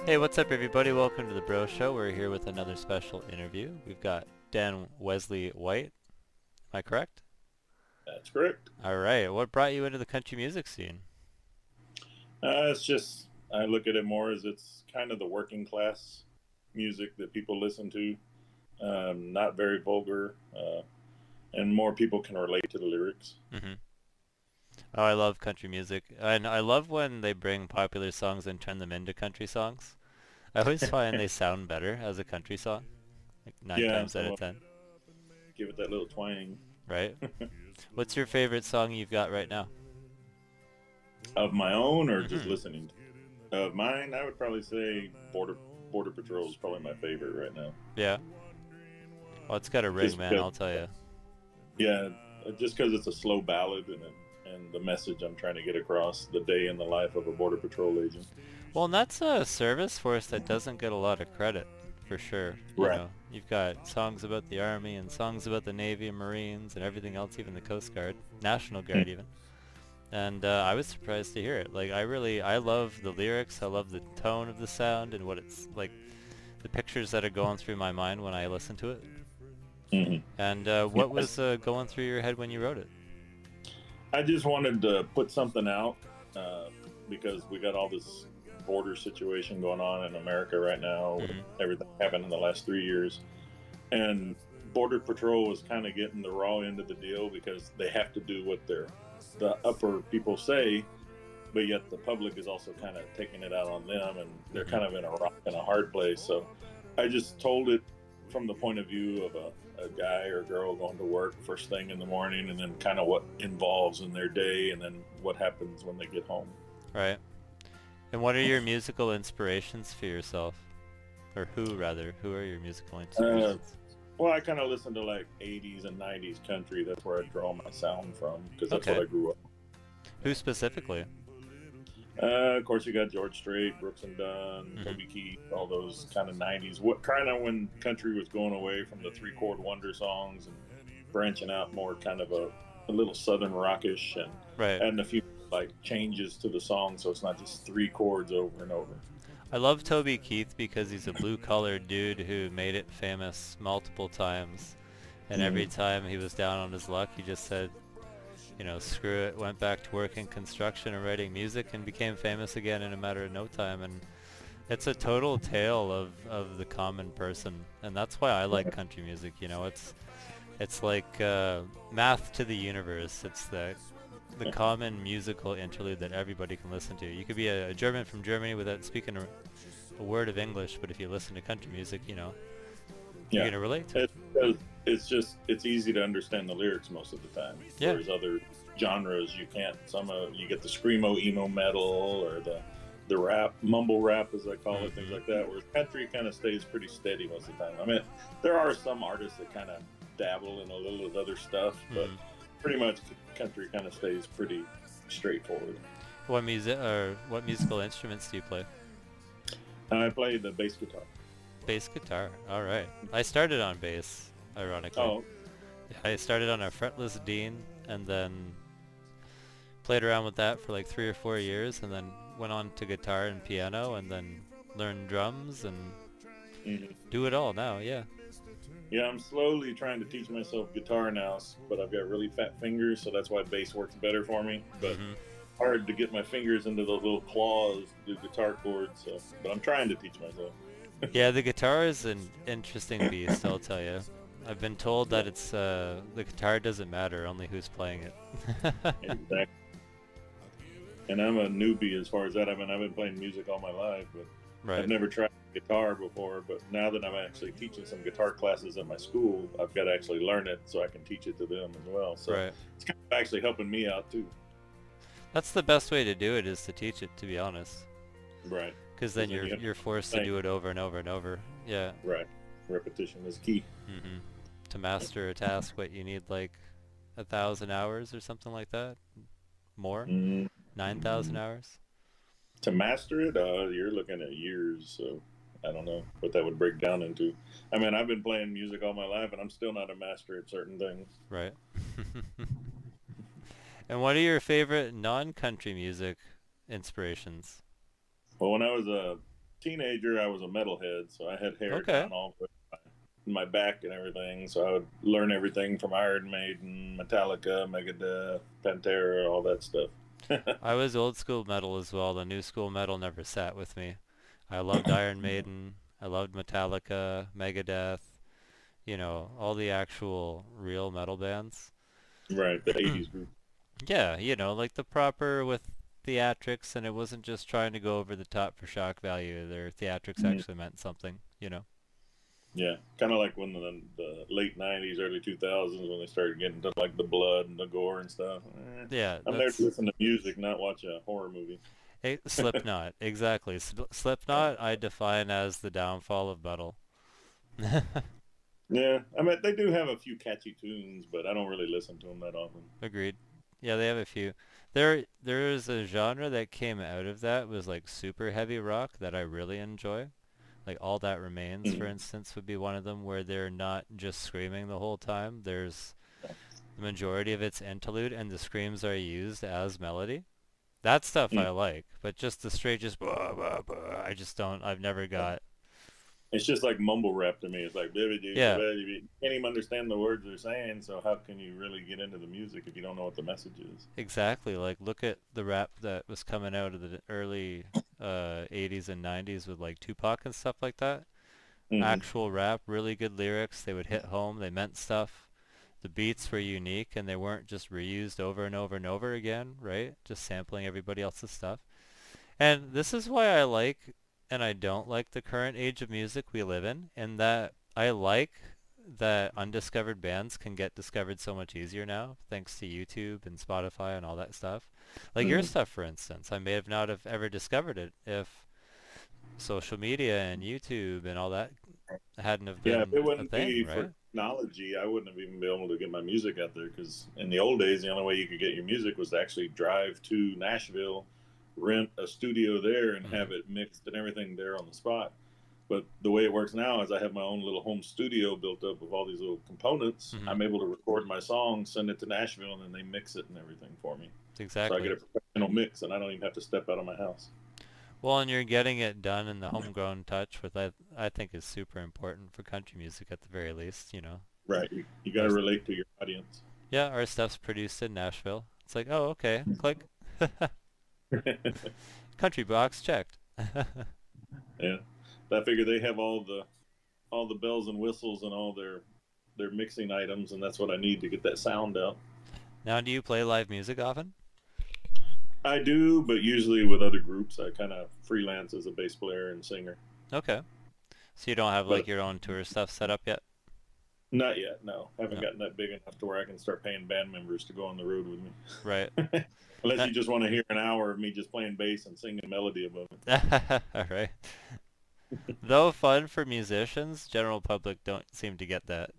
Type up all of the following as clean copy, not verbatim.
Hey, what's up everybody? Welcome to the Bro Show. We're here with another special interview. We've got Wesley White. Am I correct? That's correct. Alright, what brought you into the country music scene? It's just, I look at it more as it's kind of the working class music that people listen to. Not very vulgar, and more people can relate to the lyrics. hmm Oh, I love country music. And I love when they bring popular songs and turn them into country songs. I always find they sound better as a country song, like nine Yeah, times out some of of ten, give it that little twang. right? What's your favorite song you've got right now? Of my own, or just hmm listening to? Of mine, I would probably say Border Patrol is probably my favorite right now. Yeah. Well, it's got a ring, Just man, because, I'll tell you. yeah, just because it's a slow ballad and the message I'm trying to get across, the day in the life of a Border Patrol agent. Well, and that's a service force that doesn't get a lot of credit, for sure. You Right. know, you've got songs about the Army and songs about the Navy and Marines and everything else, even the Coast Guard, National Guard even. And I was surprised to hear it. Like, I love the lyrics, I love the tone of the sound and what it's like, the pictures that are going through my mind when I listen to it. Hmm. And what was going through your head when you wrote it? I just wanted to put something out uh, because we got all this border situation going on in America right now with hmm everything happened in the last 3 years. And Border Patrol is kind of getting the raw end of the deal because they have to do what the upper people say, but yet the public is also kind of taking it out on them, and they're hmm kind of in a rock and a hard place. So I just told it from the point of view of a guy or girl going to work first thing in the morning, and then kind of what involves in their day, and then what happens when they get home. Right. And what are your musical inspirations for yourself? Or who, rather? Who are your musical Uh, inspirations? well, I kind of listen to like 80s and 90s country. That's where I draw my sound from because that's what Okay. I grew up. Who specifically? Of course, you got George Strait, Brooks and Dunn, hmm Toby Keith, all those kind of '90s. What kind of when country was going away from the three-chord wonder songs and branching out more kind of a little southern rockish, and Right. adding a few like changes to the song so it's not just three chords over and over. I love Toby Keith because he's a blue-collar dude who made it famous multiple times. And every Hmm. time he was down on his luck, he just said, you know, screw it, went back to working construction and writing music and became famous again in a matter of no time. And it's a total tale of the common person. And that's why I like country music, you know. It's like math to the universe. It's the common musical interlude that everybody can listen to. You could be a German from Germany without speaking a word of English, but if you listen to country music, you know, you're Yeah, gonna relate to it. it's, it's just it's easy to understand the lyrics most of the time. Yeah. Whereas other genres you can't. Some you get the screamo emo metal or the rap mumble rap as I call it, things hmm like that. Whereas country kind of stays pretty steady most of the time. I mean, there are some artists that kind of dabble in a little of other stuff, but hmm pretty much country kind of stays pretty straightforward. what musical instruments do you play? I play the bass guitar. Bass guitar. All right. I started on bass, ironically. Oh, I started on a fretless Dean and then played around with that for like 3 or 4 years and then went on to guitar and piano and then learned drums and mhm. do it all now, yeah. Yeah, I'm slowly trying to teach myself guitar now, but I've got really fat fingers, so that's why bass works better for me. But hmm hard to get my fingers into those little claws to do guitar chords. So, but I'm trying to teach myself. Yeah, the guitar is an interesting beast, I'll tell you. I've been told Yeah, that the guitar doesn't matter, only who's playing it. exactly. And I'm a newbie as far as that. I mean, I've been playing music all my life, but I've Right. never tried guitar before. But now that I'm actually teaching some guitar classes at my school, I've got to actually learn it so I can teach it to them as well. So Right. it's kind of actually helping me out too. That's the best way to do it is to teach it, to be honest. Right. Because then Because then you have you're forced to to do it over and over and over. Yeah. right. Repetition is key. hmm To master a task, what you need like 1,000 hours or something like that? More? Mm. 9,000 hours? To master it, you're looking at years. So I don't know what that would break down into. I mean, I've been playing music all my life, and I'm still not a master at certain things. Right. And what are your favorite non-country music inspirations? Well, when I was a teenager, I was a metalhead, so I had hair Okay. down all my back and everything. So I would learn everything from Iron Maiden, Metallica, Megadeth, Pantera, all that stuff. I was old school metal as well. The new school metal never sat with me. I loved Iron Maiden. I loved Metallica, Megadeth, all the actual real metal bands. Right, the '80s group. Yeah, like the proper with theatrics, and it wasn't just trying to go over the top for shock value. Their theatrics Mhm. actually meant something. Yeah, kind of like when the late '90s, early 2000s, when they started getting to like the blood and the gore and stuff. Yeah, I'm there to that's listen to music, not watch a horror movie. Slipknot. Exactly. Slipknot I define as the downfall of metal. Yeah, I mean they do have a few catchy tunes, but I don't really listen to them that often. Agreed. Yeah, they have a few. There is a genre that came out of that was like super heavy rock that I really enjoy. Like All That Remains, for Mhm. instance, would be one of them where they're not just screaming the whole time. There's the majority of its interlude and the screams are used as melody. That stuff Mhm. I like, but just the straight just blah, blah, blah, I just don't. I've never got. It's just like mumble rap to me. It's like Yeah, you can't even understand the words they're saying. So how can you really get into the music if you don't know what the message is? exactly. Like look at the rap that was coming out of the early 80s and 90s with like Tupac and stuff like that. Hmm. Actual rap, really good lyrics. They would hit home. They meant stuff. The beats were unique and they weren't just reused over and over and over again, right? Just sampling everybody else's stuff. And this is why I like and I don't like the current age of music we live in that I like that undiscovered bands can get discovered so much easier now, thanks to YouTube and Spotify and all that stuff. Like your Hmm. stuff, for instance, I may have not have ever discovered it if social media and YouTube and all that hadn't have Yeah, if been it a wouldn't thing, be for right? technology, I wouldn't have even been able to get my music out there. Because in the old days, the only way you could get your music was to actually drive to Nashville, rent a studio there, and Hmm. have it mixed and everything there on the spot. But the way it works now is I have my own little home studio built up with all these little components. Hmm. I'm able to record my song, send it to Nashville, and then they mix it and everything for me. So I get Exactly. a professional mix, and I don't even have to step out of my house. Well, and you're getting it done in the homegrown touch, which I think is super important for country music at the very least. Right. You got Our, to relate to your audience. yeah, our stuff's produced in Nashville. It's like, oh, okay, click. Country box checked. Yeah. I figure they have all the bells and whistles and all their mixing items, and that's what I need to get that sound out. Now, do you play live music often? I do, but usually with other groups, I kind of freelance as a bass player and singer. Okay. So you don't have like But your own tour stuff set up yet? not yet. No, I haven't No. gotten that big enough to where I can start paying band members to go on the road with Right. me. Unless Uh, you just want to hear an hour of me just playing bass and singing a melody above it. all right. Though fun for musicians, general public don't seem to get that.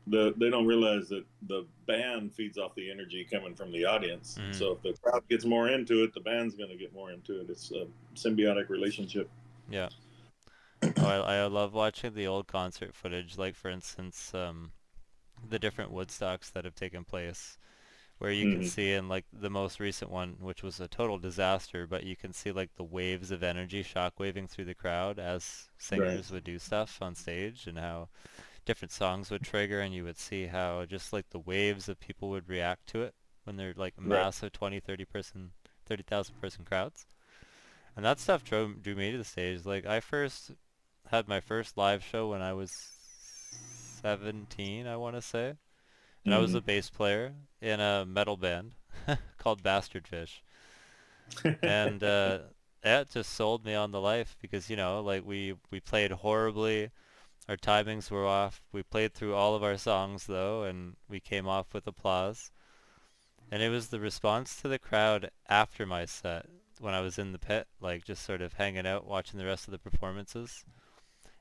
They don't realize that the band feeds off the energy coming from the audience. Mhm. So if the crowd gets more into it, the band's going to get more into it. It's a symbiotic relationship. Yeah. Oh, I love watching the old concert footage, like for instance, the different Woodstocks that have taken place, where you can Hmm. see in like the most recent one, which was a total disaster, but you can see like the waves of energy shockwaving through the crowd as Right. singers would do stuff on stage and how different songs would trigger and you would see how just like the waves of people would react to it when they're like Right. massive 20, 30,000 person crowds. And that stuff drew me to the stage. Like I first had my first live show when I was 17, I want to say. And I was a Hmm. bass player in a metal band called Bastard Fish. And that just sold me on the life because, like we played horribly. Our timings were off. We played through all of our songs though, and we came off with applause. And it was the response to the crowd after my set when I was in the pit, like just sort of hanging out watching the rest of the performances.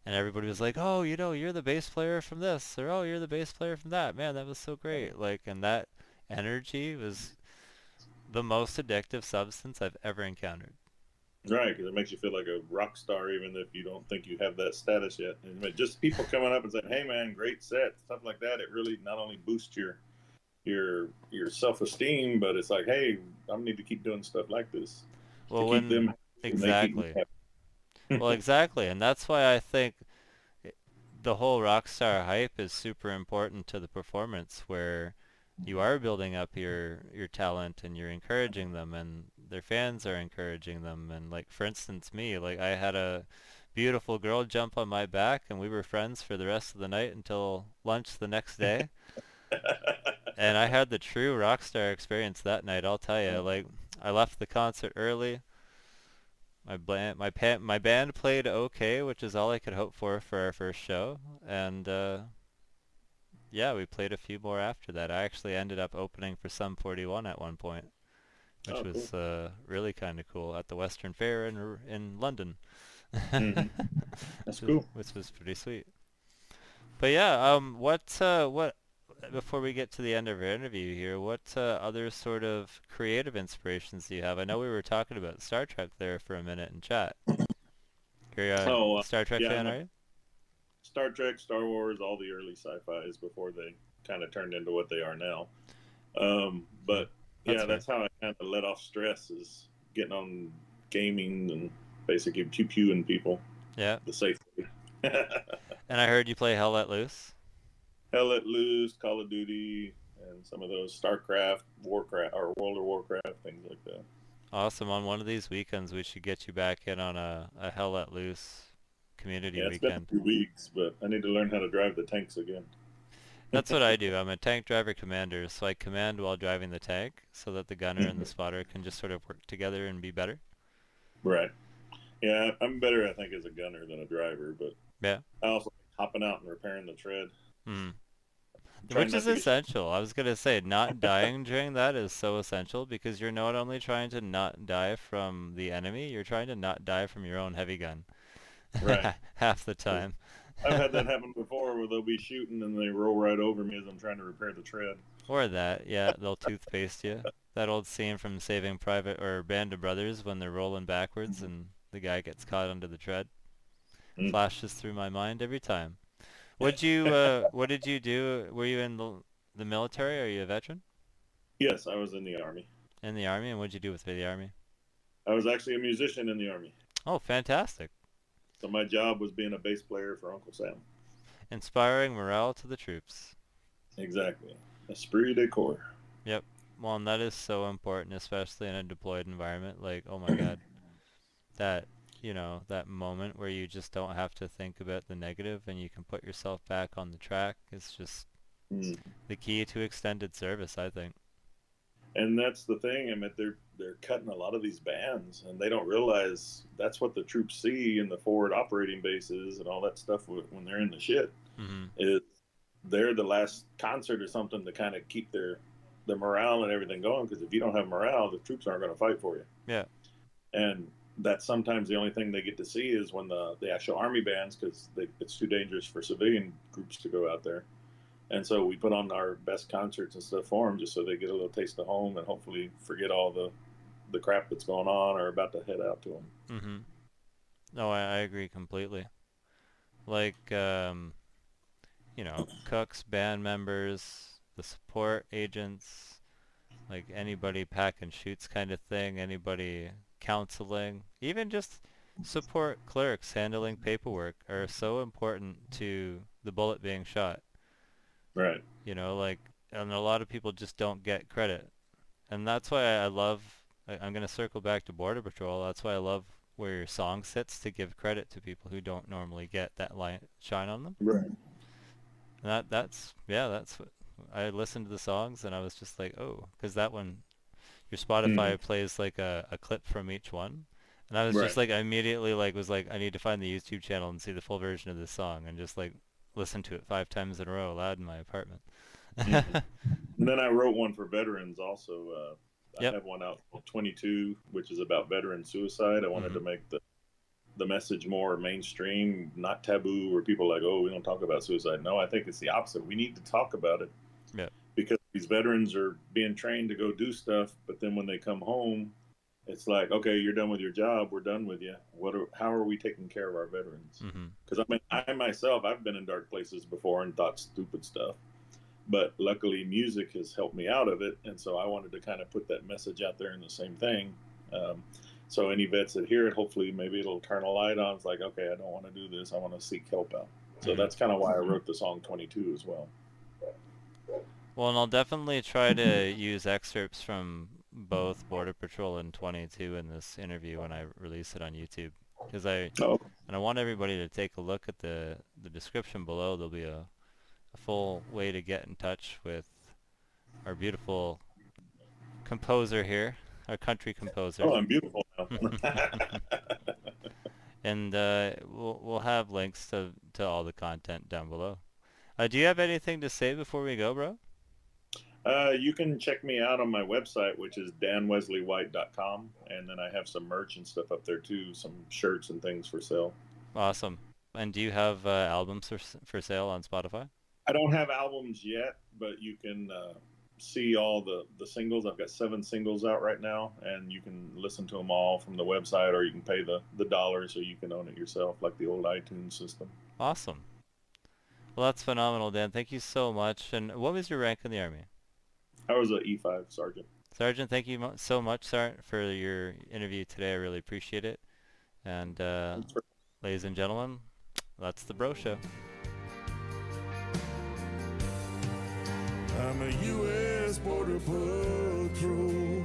And everybody was like, "Oh, you're the bass player from this," or "Oh, you're the bass player from that." Man, that was so great. Like, and that energy was the most addictive substance I've ever encountered. Right, because it makes you feel like a rock star, even if you don't think you have that status yet. And just people coming up and saying, "Hey, man, great set," stuff like that. It really not only boosts your self esteem, but it's like, "Hey, I need to keep doing stuff like this to Well, keep them when happy and they keep me exactly. happy." Well, exactly, and that's why I think i- the whole rock star hype is super important to the performance, where you are building up your talent and you're encouraging them, and their fans are encouraging them. And like for instance, me, like I had a beautiful girl jump on my back, and we were friends for the rest of the night until lunch the next day. And I had the true rock star experience that night, I'll tell you. Like I left the concert early. My band played okay, which is all I could hope for our first show. And yeah, we played a few more after that. I actually ended up opening for Sum 41 at one point, which Oh, cool. was really kind of cool at the Western Fair in London, Hmm. That's cool. which was pretty sweet. But yeah, what before we get to the end of our interview here, what other sort of creative inspirations do you have? I know we were talking about Star Trek there for a minute in chat. You're a Oh, Star Trek yeah, fan, I'm a are you? Star Trek, Star Wars, all the early sci-fis before they kind of turned into what they are now. Hmm. But That's yeah, fair. that's how I kind of let off stress, is getting on gaming and basically pew-pewing people Yeah. the safe way. And I heard you play Hell Let Loose. Hell Let Loose, Call of Duty, and some of those StarCraft, Warcraft, or World of Warcraft, things like that. Awesome. On one of these weekends, we should get you back in on a Hell Let Loose community Yeah, it's been weekend. a few weeks, but I need to learn how to drive the tanks again. That's what I do. I'm a tank driver commander, so I command while driving the tank so that the gunner and the spotter can just sort of work together and be better. Right. Yeah, I'm better, I think, as a gunner than a driver, but Yeah. I also like hopping out and repairing the tread. Hmm. I'm trying Which is not to get. essential. I was gonna say, not dying during that is so essential because you're not only trying to not die from the enemy, you're trying to not die from your own heavy gun. Right. Half the time. I've had that happen before where they'll be shooting and they roll right over me as I'm trying to repair the tread. Or that, yeah, they'll toothpaste you. That old scene from Saving Private or Band of Brothers when they're rolling backwards and the guy gets caught under the tread. Mm. Flashes through my mind every time. What did you do? Were you in the military? Are you a veteran? Yes, I was in the Army. In the army? And what'd you do with the army? I was actually a musician in the Army. Oh, fantastic. So my job was being a bass player for Uncle Sam. Inspiring morale to the troops. Exactly. Esprit de corps. Yep. Well, and that is so important, especially in a deployed environment. Like, oh my God, that, that moment where you just don't have to think about the negative and you can put yourself back on the track is just Mm. the key to extended service, I think. And that's the thing. I mean, they're cutting a lot of these bands, and they don't realize that's what the troops see in the forward operating bases and all that stuff when they're in the shit. Hmm. Is they're the last concert or something to kind of keep their morale and everything going. Because if you don't have morale, the troops aren't going to fight for you. Yeah. And that's sometimes the only thing they get to see is when the actual army bands, because it's too dangerous for civilian groups to go out there. And so we put on our best concerts and stuff for them, just so they get a little taste of home and hopefully forget all the crap that's going on or about to head out to them. Hmm. No, I agree completely. Like, cooks, band members, the support agents, like anybody pack and shoots kind of thing, anybody counseling, even just support clerks handling paperwork are so important to the bullet being shot. Right. Like, and a lot of people just don't get credit. And that's why I love, I'm going to circle back to Border Patrol. That's why I love where your song sits to give credit to people who don't normally get that light shine on them. Right. And that's what I listened to the songs and I was just like, oh, because that one, your Mm. Spotify plays like a clip from each one. And I was just Right. like, I immediately was like, I need to find the YouTube channel and see the full version of this song and just like listen to it 5 times in a row loud in my apartment. Mm. And then I wrote one for veterans also. I Yep. have one out called 22, which is about veteran suicide. I wanted Hmm. to make the message more mainstream, not taboo, where people are like, oh, we don't talk about suicide. No, I think it's the opposite. We need to talk about it Yep. because these veterans are being trained to go do stuff, but then when they come home, it's like, okay, you're done with your job. We're done with you. How are we taking care of our veterans? Hmm. Because I mean, I myself, I've been in dark places before and thought stupid stuff, but luckily music has helped me out of it. And so I wanted to kind of put that message out there in the same thing. Um, So any vets that hear it, hopefully maybe it'll turn a light on. It's like, okay, I don't want to do this. I want to seek help out. So that's kind of why I wrote the song 22 as well. Well, and I'll definitely try to use excerpts from both Border Patrol and 22 in this interview when I release it on YouTube, because I want everybody to take a look at the description below. There'll be a full way to get in touch with our beautiful composer here, our country composer. Oh, I'm beautiful now. And we'll have links to all the content down below. Do you have anything to say before we go, bro? You can check me out on my website, which is danwesleywhite.com, and then I have some merch and stuff up there too, some shirts and things for sale. Awesome. And do you have albums for sale on Spotify? I don't have albums yet, but you can see all the singles. I've got 7 singles out right now, and you can listen to them all from the website, or you can pay the $1 so you can own it yourself, like the old iTunes system. Awesome. Well, that's phenomenal, Dan. Thank you so much. And what was your rank in the Army? I was an E5 sergeant. Sergeant, thank you so much, Sergeant, for your interview today. I really appreciate it. And ladies and gentlemen, that's the Bro Show. I'm a U.S. Border Patrol.